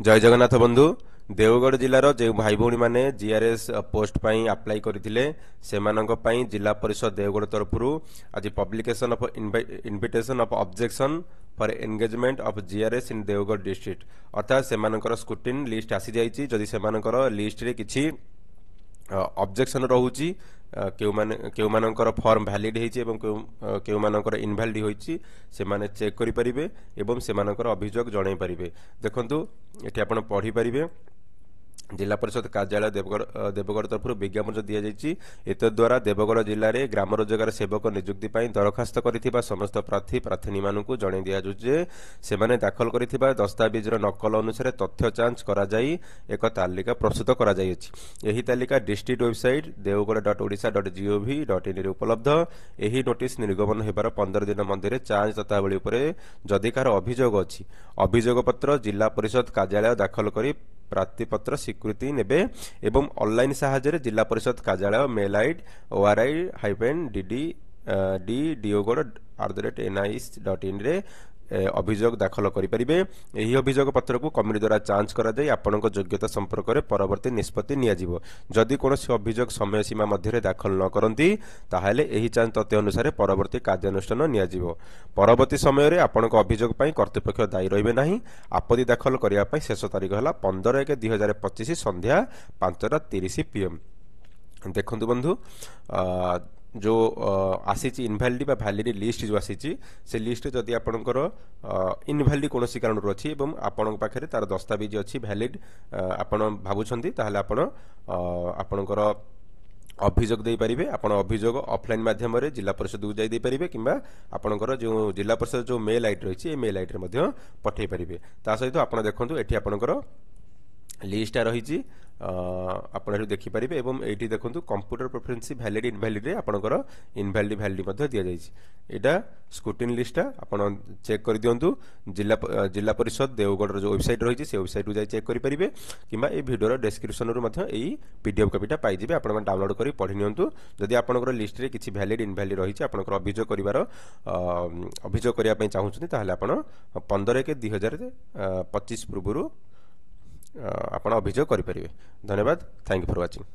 जय जगन्नाथ बंधु। देवगढ़ जिलार जो भाई भौणी मैंने जीआरएस पोस्ट पर आप्लाय करथिले सेमानंक पई जिला परिषद देवगढ़ तरफ आज publication of invitation of objection for engagement of GRS in Deogarh district अर्थात सेमानंकर स्क्रूटिनी लिस्ट आसी जाइछि। जदि सेमानंकर लिस्ट रे किछि ऑब्जेक्शन रहुछि केउ मानकर फॉर्म वैलिड हेछि एवं केउ मानकर इनवैलिड होइछि से माने चेक करि परिबे एवं से मानकर अभियोग जणाई परिबे। देखंतु एठी आपण पढ़ी परिबे जिला परिषद कार्यालय देवगढ़ तरफ विज्ञापन दि द्वारा देवगढ़ जिले में ग्राम रोजगार सेवक नियुक्ति दरखास्त कर समस्त प्रार्थी प्रार्थी मानू जन दिजे से दाखल कर दस्तावेज नकल अनुसार तथ्य जांच कराई एक तालिका प्रस्तुत कर तालिका डिस्ट्रिक्ट वेबसाइट deogoड़.orisha.gov.in उपलब्ध। यही नोटिस निर्गमन होबार 15 दिन मध्य जांच तथ्यावली जदि कार अभियोग अच्छी अभियोग पत्र जिला परिषद कार्यालय दाखल कर प्रार्थी पत्र स्वीकृति नेबे एवं ऑनलाइन साहाय्य जिला परिषद कार्यालय मेल आईडी ori-dd.deogoड़@nic.in रे अभियोग दाखल करें। यही अभियोग पत्र को कमिटी द्वारा जांच कराई आपंक योग्यता संपर्क में परवर्ती निष्पत्ति नियाजिवो। जदि कौन अभियोग समय सीमा मध्य दाखल न करती ताहले एही जांच तथ्य अनुसार परवर्ती कार्यानुष्ठान नियाजिवो। परवर्ती समय आपंक अभियोग कर्तृपक्ष दायी रहिबे नाही। आपत्ति दाखल करने शेष तारीख है 15/1/2025 संध्या 5:30 PM। देखंतु बंधु जो आसी इनवैलिड बा वैलिड लिस्ट जो आसी से लिस्ट जदि आपणकर इनवैलिड कौन कारण अच्छी एवं आपण पाखे तार दस्तावेज अच्छी वैलिड आपण भावुंट ताहले आपण आपणकर अभियोग दे पारिबे। आपण अभियोग ऑफलाइन माध्यम रे जिला परिषद को जाई दे पारिबे किंबा आपणकर जो जिला परिषद जो मेल आईडी रही है मेल आईडी रे पठे पारिबे। ता सहित आपण देखंतु एठी आपणकर लिस्ट रही आपड़ देखिपारे एवं ये देखो कंप्यूटर प्रेफरेंस वैलिड इनवैलिड रे आपणकर इनवैलिड वैलिड दि जाइए। यहाँ स्क्रूटिनी लिस्टा आप चेक कर दिंतु जिला परिषद देवगढ़ जो वेबसाइट रही है वेबसाइट को चेक करेंगे कि भिडियो डिस्क्रिप्शन यही पीडीएफ कॉपीटा पाइबे आप डाउनलोड कर पढ़ी नियंतु। जदि आपंकर लिस्ट रे किसी वैलिड इनवैलिड रही है आपंकर अभियोग करने चाहूँगी ताहले आपण 15/1/2025 पूर्व आपण अभियोग करें। धन्यवाद। Thank you for watching.